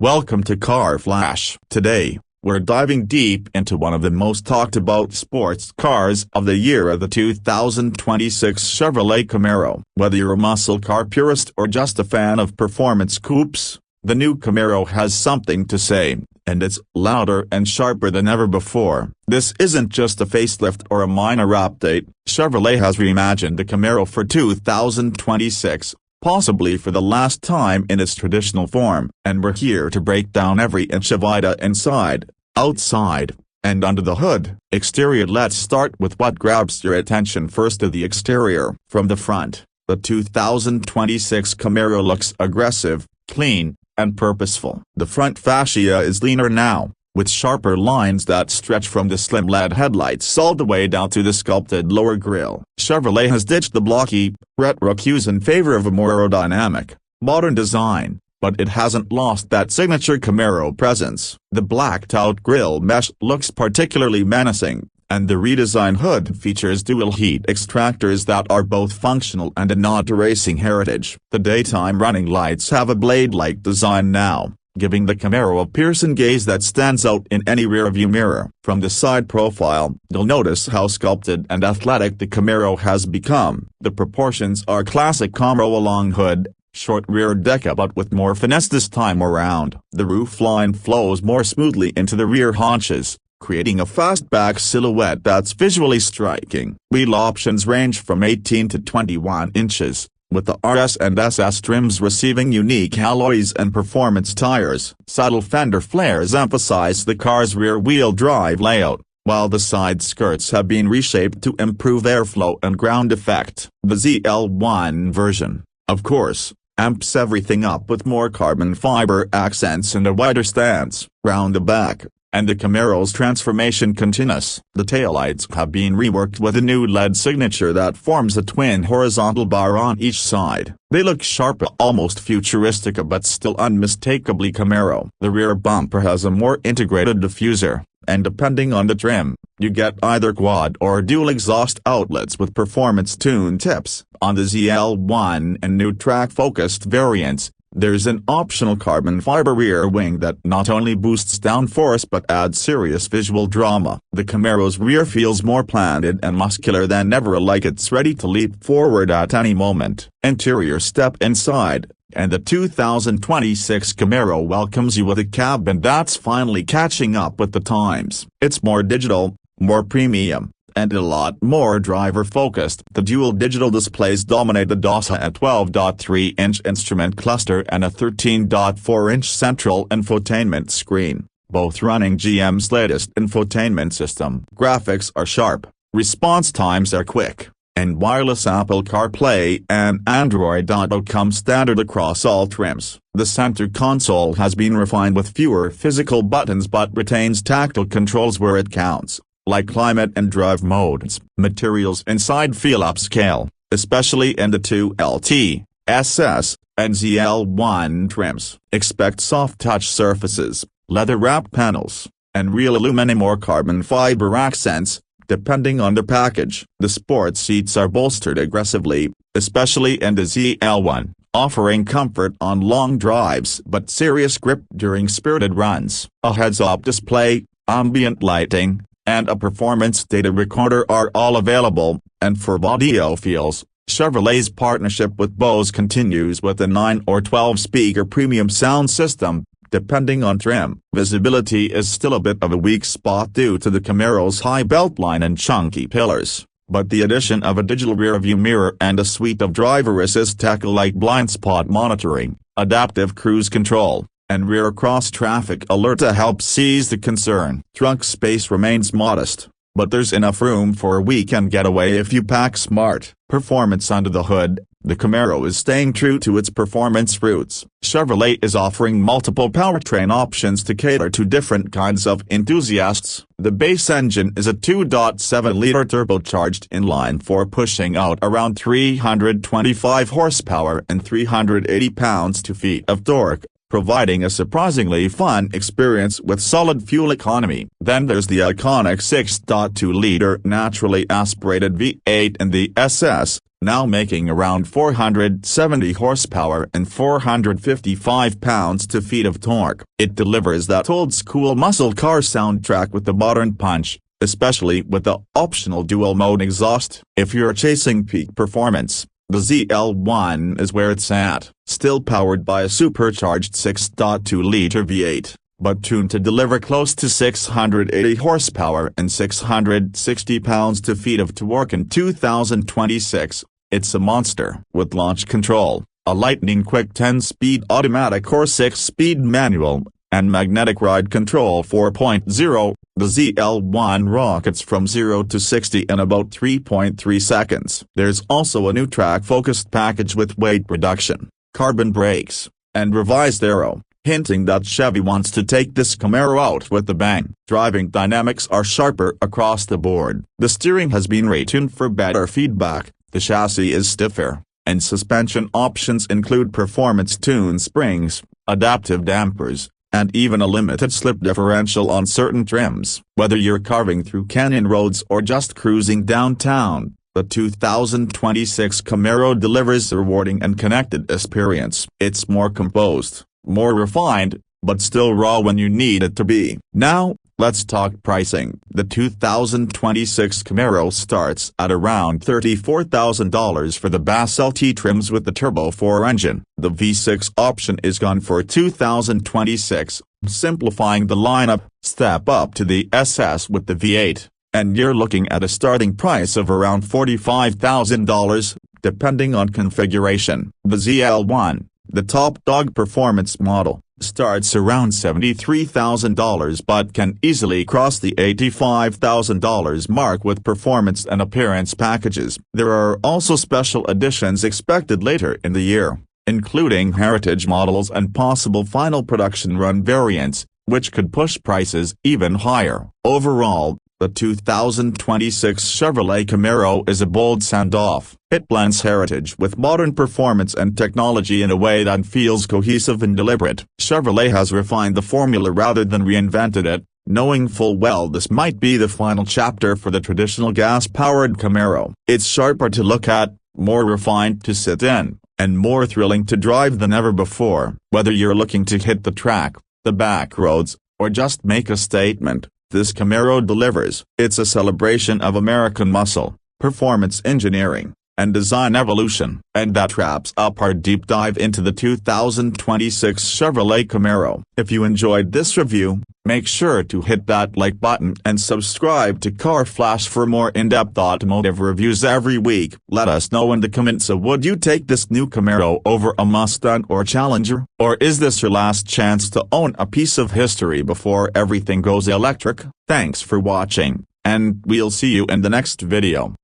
Welcome to Car Flash. Today, we're diving deep into one of the most talked about sports cars of the year, the 2026 Chevrolet Camaro. Whether you're a muscle car purist or just a fan of performance coupes, the new Camaro has something to say, and it's louder and sharper than ever before. This isn't just a facelift or a minor update. Chevrolet has reimagined the Camaro for 2026. Possibly for the last time in its traditional form, and we're here to break down every inch of it inside, outside, and under the hood. Exterior. Let's start with what grabs your attention first. The exterior. From the front, the 2026 Camaro looks aggressive, clean, and purposeful. The front fascia is leaner now, with sharper lines that stretch from the slim LED headlights all the way down to the sculpted lower grille. Chevrolet has ditched the blocky, retro hues in favor of a more aerodynamic, modern design, but it hasn't lost that signature Camaro presence. The blacked-out grille mesh looks particularly menacing, and the redesigned hood features dual heat extractors that are both functional and a nod to racing heritage. The daytime running lights have a blade-like design now, giving the Camaro a piercing gaze that stands out in any rearview mirror. From the side profile, you'll notice how sculpted and athletic the Camaro has become. The proportions are classic Camaro: long hood, short rear deck, but with more finesse this time around. The roofline flows more smoothly into the rear haunches, creating a fastback silhouette that's visually striking. Wheel options range from 18 to 21 inches, with the RS and SS trims receiving unique alloys and performance tires. Subtle fender flares emphasize the car's rear-wheel drive layout, while the side skirts have been reshaped to improve airflow and ground effect. The ZL1 version, of course, amps everything up with more carbon fiber accents and a wider stance round the back, and the Camaro's transformation continues. The taillights have been reworked with a new LED signature that forms a twin horizontal bar on each side. They look sharp, almost futuristic, but still unmistakably Camaro. The rear bumper has a more integrated diffuser, and depending on the trim, you get either quad or dual exhaust outlets with performance tune tips. On the ZL1 and new track-focused variants, there's an optional carbon fiber rear wing that not only boosts downforce but adds serious visual drama. The Camaro's rear feels more planted and muscular than ever, like it's ready to leap forward at any moment. Interior. Step inside, and the 2026 Camaro welcomes you with a cabin that's finally catching up with the times. It's more digital, more premium, and a lot more driver-focused. The dual digital displays dominate the DOS, a 12.3-inch instrument cluster and a 13.4-inch central infotainment screen, both running GM's latest infotainment system. Graphics are sharp, response times are quick, and wireless Apple CarPlay and Android Auto come standard across all trims. The center console has been refined with fewer physical buttons but retains tactile controls where it counts, like climate and drive modes. Materials inside feel upscale, especially in the 2LT, SS, and ZL1 trims. Expect soft-touch surfaces, leather-wrapped panels, and real aluminum or carbon fiber accents, depending on the package. The sport seats are bolstered aggressively, especially in the ZL1, offering comfort on long drives but serious grip during spirited runs. A heads-up display, ambient lighting, and a performance data recorder are all available, and for audiophiles, Chevrolet's partnership with Bose continues with a 9 or 12-speaker premium sound system, depending on trim. Visibility is still a bit of a weak spot due to the Camaro's high beltline and chunky pillars, but the addition of a digital rearview mirror and a suite of driver assist tech like blind spot monitoring, adaptive cruise control, and rear cross-traffic alert helps ease the concern. Trunk space remains modest, but there's enough room for a weekend getaway if you pack smart. Performance. Under the hood, the Camaro is staying true to its performance roots. Chevrolet is offering multiple powertrain options to cater to different kinds of enthusiasts. The base engine is a 2.7-liter turbocharged inline-4, pushing out around 325 horsepower and 380 pounds-feet of torque, providing a surprisingly fun experience with solid fuel economy. Then there's the iconic 6.2-liter naturally aspirated V8 in the SS, now making around 470 horsepower and 455 pounds-feet of torque. It delivers that old-school muscle car soundtrack with the modern punch, especially with the optional dual-mode exhaust. If you're chasing peak performance, the ZL1 is where it's at. Still powered by a supercharged 6.2-liter V8, but tuned to deliver close to 680 horsepower and 660 pounds-feet of torque in 2026. It's a monster. With launch control, a lightning-quick 10-speed automatic or 6-speed manual, and magnetic ride control 4.0, the ZL1 rockets from 0 to 60 in about 3.3 seconds. There's also a new track-focused package with weight reduction, carbon brakes, and revised aero, hinting that Chevy wants to take this Camaro out with a bang. Driving dynamics are sharper across the board. The steering has been retuned for better feedback, the chassis is stiffer, and suspension options include performance-tuned springs, adaptive dampers, and even a limited slip differential on certain trims. Whether you're carving through canyon roads or just cruising downtown, the 2026 Camaro delivers a rewarding and connected experience. It's more composed, more refined, but still raw when you need it to be. Now, let's talk pricing. The 2026 Camaro starts at around $34,000 for the Bass LT trims with the Turbo 4 engine. The V6 option is gone for 2026, simplifying the lineup. Step up to the SS with the V8, and you're looking at a starting price of around $45,000, depending on configuration. The ZL1, the top dog performance model, starts around $73,000 but can easily cross the $85,000 mark with performance and appearance packages. There are also special editions expected later in the year, including heritage models and possible final production run variants, which could push prices even higher. Overall, the 2026 Chevrolet Camaro is a bold send-off. It blends heritage with modern performance and technology in a way that feels cohesive and deliberate. Chevrolet has refined the formula rather than reinvented it, knowing full well this might be the final chapter for the traditional gas-powered Camaro. It's sharper to look at, more refined to sit in, and more thrilling to drive than ever before. Whether you're looking to hit the track, the back roads, or just make a statement, this Camaro delivers. It's a celebration of American muscle, performance engineering, and design evolution. And that wraps up our deep dive into the 2026 Chevrolet Camaro. If you enjoyed this review, make sure to hit that like button and subscribe to Car Flash for more in-depth automotive reviews every week. Let us know in the comments, would you take this new Camaro over a Mustang or Challenger? Or is this your last chance to own a piece of history before everything goes electric? Thanks for watching, and we'll see you in the next video.